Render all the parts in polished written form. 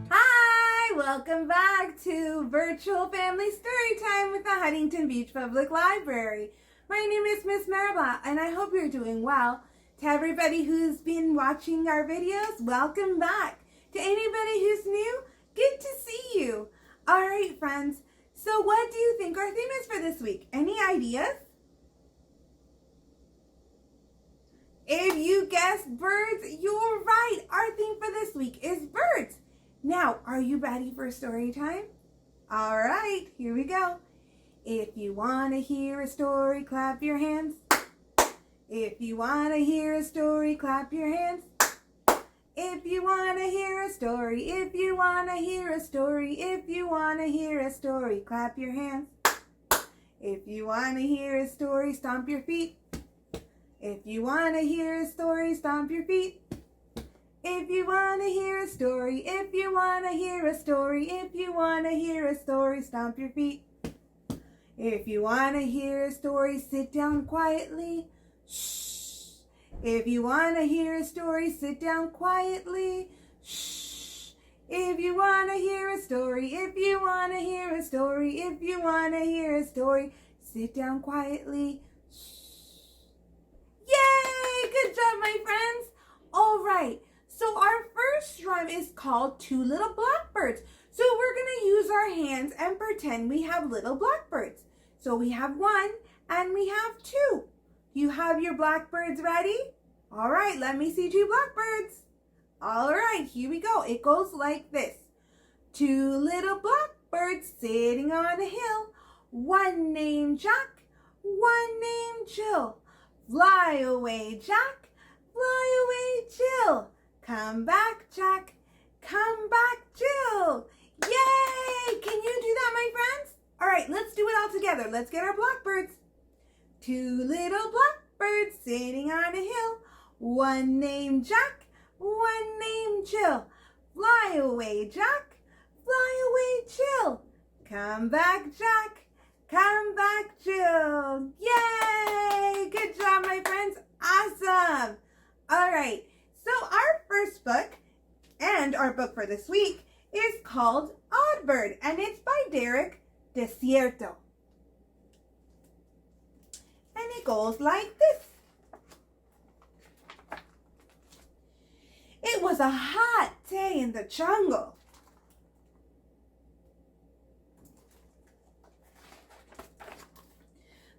Hi, welcome back to Virtual Family Storytime with the Huntington Beach Public Library. My name is Miss Maribel and I hope you're doing well. To everybody who's been watching our videos, welcome back. To anybody who's new, good to see you. All right, friends, so what do you think our theme is for this week? Any ideas? If you guessed birds, you're right. Our theme for this week is birds. Now, are you ready for story time? All right, here we go. If you want to hear a story, clap your hands. If you want to hear a story, clap your hands. If you want to hear a story, if you want to hear a story, if you want to hear a story, clap your hands. If you want to hear a story, stomp your feet. If you want to hear a story, stomp your feet. If you want to hear a story, if you want to hear a story, if you want to hear a story, stomp your feet. If you want to hear a story, sit down quietly. Shh. If you want to hear a story, sit down quietly. Shh. If you want to hear a story, if you want to hear a story, if you want to hear a story, sit down quietly. Shh. Yay! Good job, my friends. All right. So our first rhyme is called Two Little Blackbirds. So we're going to use our hands and pretend we have little blackbirds. So we have one and we have two. You have your blackbirds ready? All right, let me see two blackbirds. All right, here we go. It goes like this. Two little blackbirds sitting on a hill. One named Jack, one named Jill. Fly away, Jack, fly away, Jill. Come back, Jack. Come back, Jill. Yay! Can you do that, my friends? All right, let's do it all together. Let's get our blackbirds. Two little blackbirds sitting on a hill. One named Jack, one named Jill. Fly away, Jack. Fly away, Jill. Come back, Jack. Come back, Jill. Yay! Good job, my friends. Awesome. All right. So our first book and our book for this week is called Oddbird, and it's by Derek Desierto. And it goes like this. It was a hot day in the jungle.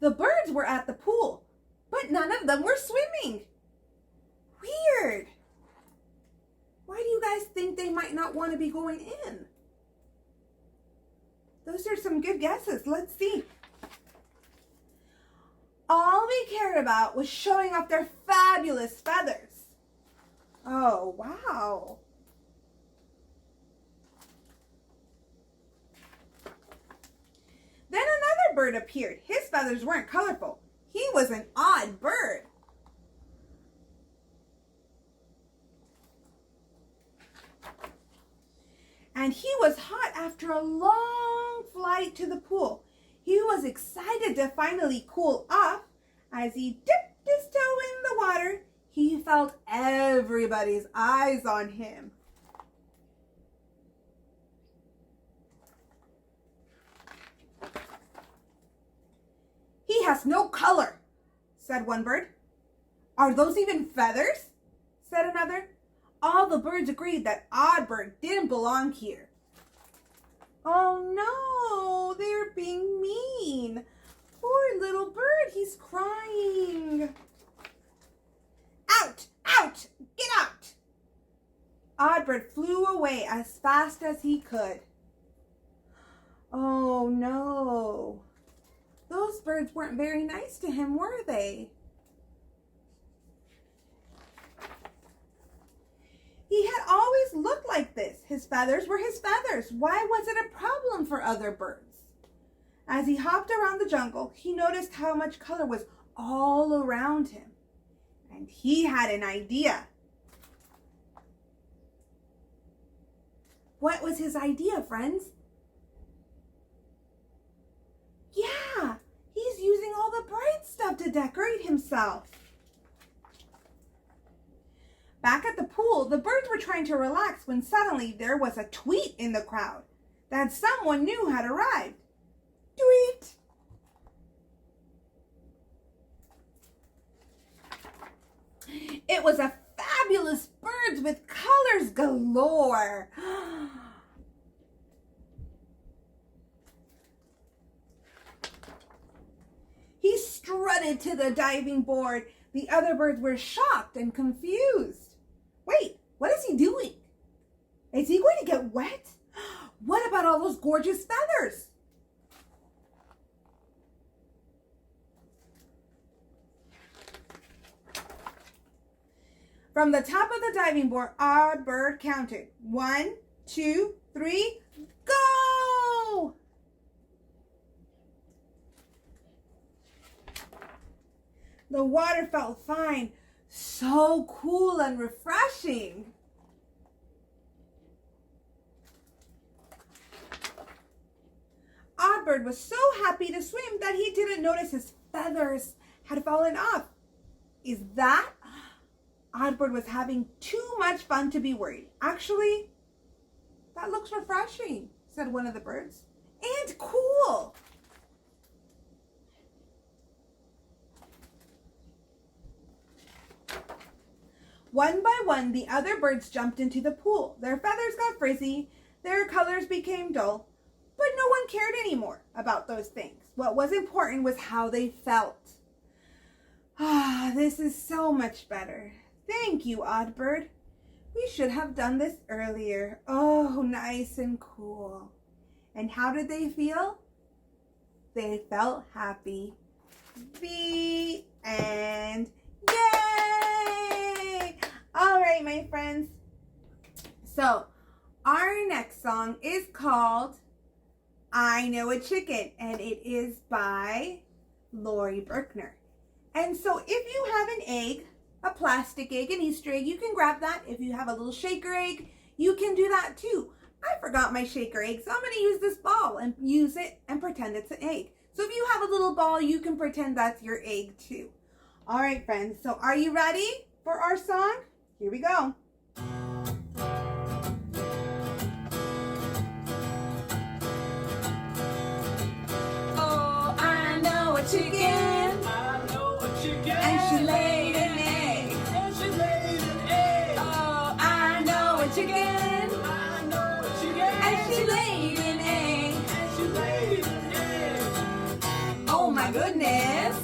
The birds were at the pool, but none of them were swimming. Weird. Why do you guys think they might not want to be going in? Those are some good guesses. Let's see. All they cared about was showing off their fabulous feathers. Oh, wow. Then another bird appeared. His feathers weren't colorful. He was an odd bird. And he was hot after a long flight to the pool. He was excited to finally cool off. As he dipped his toe in the water, he felt everybody's eyes on him. He has no color, said one bird. Are those even feathers? Said another. All the birds agreed that Oddbird didn't belong here. Oh no, they're being mean. Poor little bird, he's crying. Out, out, get out. Oddbird flew away as fast as he could. Oh no. Those birds weren't very nice to him, were they? He had always looked like this. His feathers were his feathers. Why was it a problem for other birds? As he hopped around the jungle, he noticed how much color was all around him. And he had an idea. What was his idea, friends? Yeah, he's using all the bright stuff to decorate himself. Back at the pool, the birds were trying to relax when suddenly there was a tweet in the crowd that someone new had arrived. Tweet! It was a fabulous birds with colors galore. He strutted to the diving board. The other birds were shocked and confused. Wait, what is he doing? Is he going to get wet? What about all those gorgeous feathers? From the top of the diving board, Oddbird counted. 1, 2, 3, go! The water felt fine, so cool and refreshing. Oddbird was so happy to swim that he didn't notice his feathers had fallen off. Is that? Oddbird was having too much fun to be worried. Actually, that looks refreshing, said one of the birds. And cool. One by one, the other birds jumped into the pool. Their feathers got frizzy, their colors became dull, but no one cared anymore about those things. What was important was how they felt. Ah, this is so much better. Thank you, Oddbird. We should have done this earlier. Oh, nice and cool. And how did they feel? They felt happy. The end. Yay! All right, my friends. So, our next song is called I Know a Chicken, and it is by Laurie Berkner. And so, if you have an egg, a plastic egg, an Easter egg, you can grab that. If you have a little shaker egg, you can do that too. I forgot my shaker egg, so I'm going to use this ball and use it and pretend it's an egg. So if you have a little ball, you can pretend that's your egg too. All right, friends. So are you ready for our song? Here we go. Oh, I know a chicken. I know a chicken. And she laid an egg. And she laid an egg. Oh, I know a chicken. I know a chicken. And she laid an egg. And she laid an egg. Oh my goodness.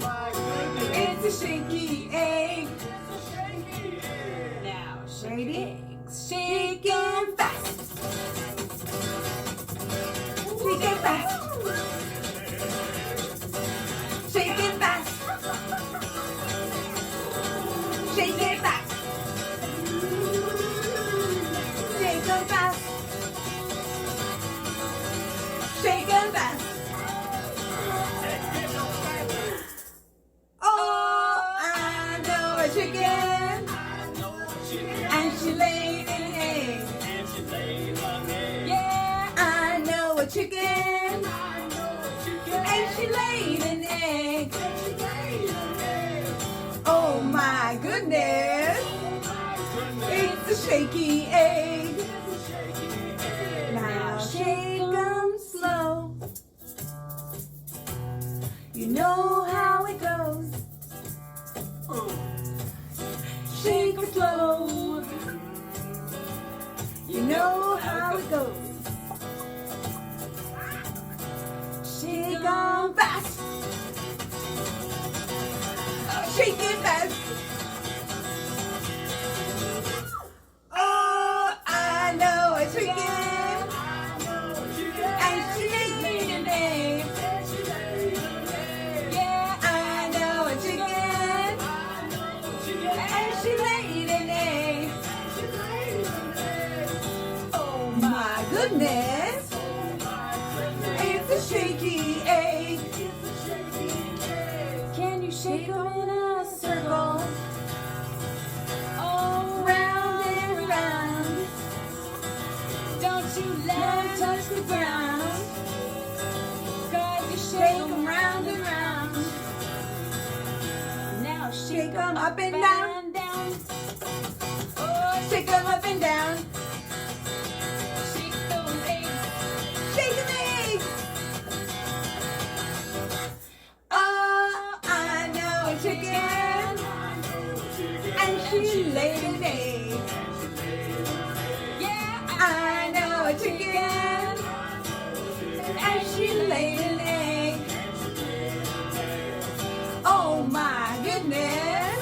My goodness. It's a shaky egg. It's a shaky egg. Now, Ready? eggs. Shaking fast. Shaking fast. Shaking fast. Shaking fast. Shaking fast. Shaking fast. Oh, I know a chicken. I know a chicken. And she laid an egg. And she laid an egg. Yeah, I know a chicken. I know a chicken. And she laid an egg. And she laid an egg. Oh my goodness. Oh my goodness. It's a shaky egg. It's a shaky egg. Now shake 'em slow. You know how it goes. Shake 'em slow. You know how it goes. Shake 'em fast. Shake it fast. Oh, I know a chicken. I know a chicken. And she laid an egg. And she laid an egg. Yeah, I know a chicken. I know a chicken. And she laid an egg. And she laid an egg. Oh my goodness. Oh my goodness. It's a shaky egg. It's a shaky egg. Can you shake them in a Circle. Oh, Round and round. don't you let them touch the ground. Got to Shake shake 'em them round and round. Now Shake shake 'em them up and down. down. Shake them up and down. Shake those eggs. Shake them eggs. Oh, I know a chicken. And she laid an egg. Yeah, I know a chicken. And she laid an egg. Oh my goodness.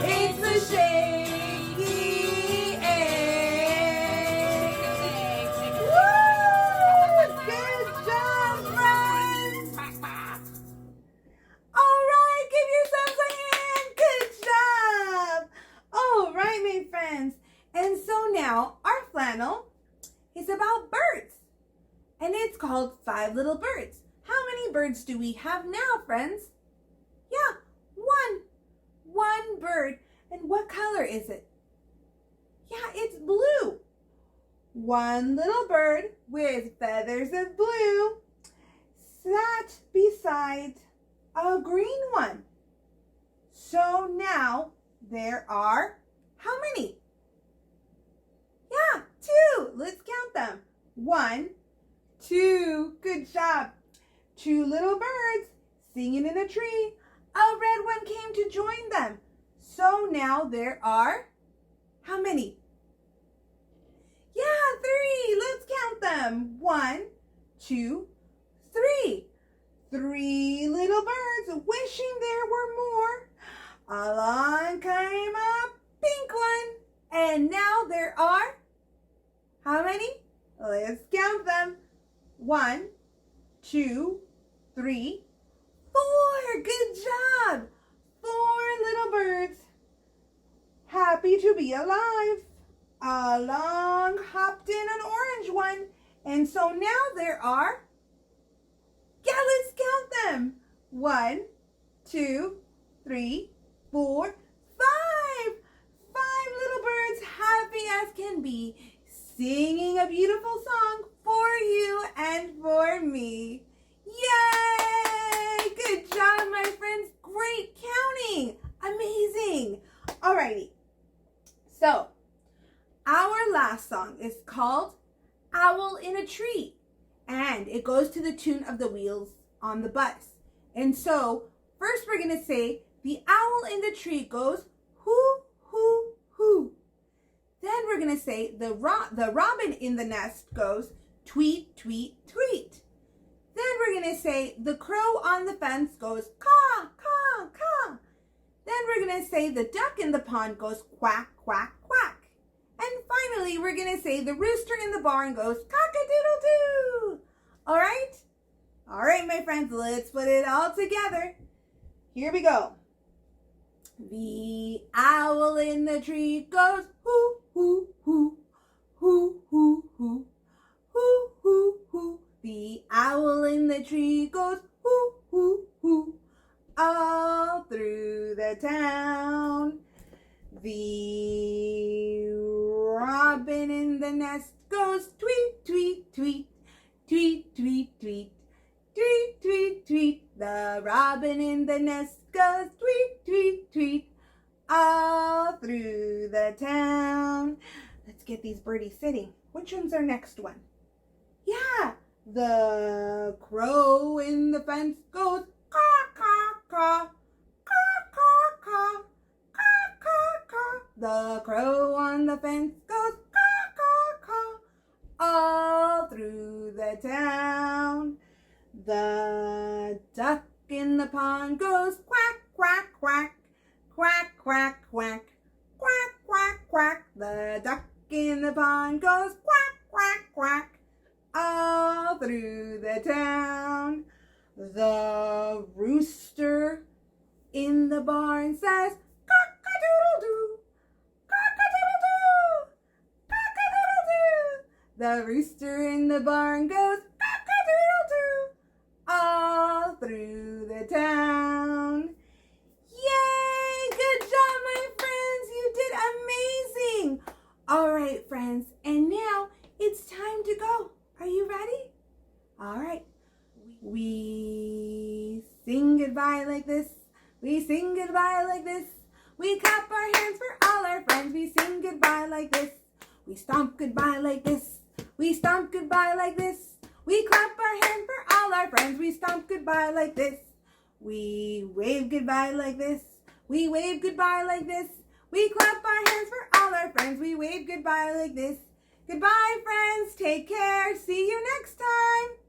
It's a shaky egg. Woo! Good job, friends. All right, give yourselves a hand. Good job. All right, my friends. And so now our flannel is about birds. And it's called 5 Little Birds. How many birds do we have now, friends? Yeah, one. One bird. And what color is it? Yeah, it's blue. One little bird with feathers of blue sat beside a green one. So now there are how many? Yeah, 2. Let's count them. 1, 2. Good job. 2 little birds singing in a tree. A red one came to join them. So now there are how many? Yeah, 3. Let's count them. 1, 2, 3. 3 little birds wishing there were more. Along came a pink one. And now there are how many? Let's count them. 1, 2, 3, 4. Good job. 4 little birds. Happy to be alive. Along hopped in an orange one. And so now there are, yeah, let's count them. 1, 2, 3, 4, 5. 5 little birds, happy as can be, singing a beautiful song for you and for me. Yay! Good job, my friends. Great counting. Amazing. Alrighty. So, our last song is called Owl in a Tree. And it goes to the tune of the wheels on the bus. And so, first we're going to say, the owl in the tree goes, hoo, hoo, hoo. Then we're going to say, the robin in the nest goes, tweet, tweet, tweet. Then we're going to say, the crow on the fence goes, caw, caw, caw. Then we're going to say, the duck in the pond goes, quack, quack, quack. And finally, we're going to say, the rooster in the barn goes, cock-a-doodle-doo. All right? All right, my friends, let's put it all together. Here we go. The owl in the tree goes, hoo, hoo, hoo, hoo, hoo, hoo, hoo, hoo, hoo. The owl in the tree goes, hoo, hoo, hoo, all through the town. The robin in the nest goes, tweet, tweet, tweet, tweet, tweet, tweet, tweet, tweet, tweet. The robin in the nest goes, tweet, tweet, tweet, all through the town. Let's get these birdies sitting. Which one's our next one? Yeah, the crow in the fence goes, caw, caw, caw, caw, caw, caw, caw, caw, caw. The crow on the fence goes, caw, caw, caw, all through the town. The duck in the pond goes, quack, quack, quack, quack, quack, quack, quack, quack, quack. The duck in the pond goes, quack, quack, quack, all through the town. The rooster in the barn says, cock-a-doodle-doo, cock-a-doodle-doo, cock-a-doodle-doo. The rooster in the barn goes, cock-a-doodle-doo, all through the town. Yay! Good job, my friends. You did amazing. All right, friends. And now it's time to go. Are you ready? All right. We sing goodbye like this. We sing goodbye like this. We clap our hands for all our friends. We sing goodbye like this. We clap our hands for all our friends. We stomp goodbye like this. We wave goodbye like this. We wave goodbye like this. We clap our hands for all our friends. We wave goodbye like this. Goodbye, friends. Take care. See you next time.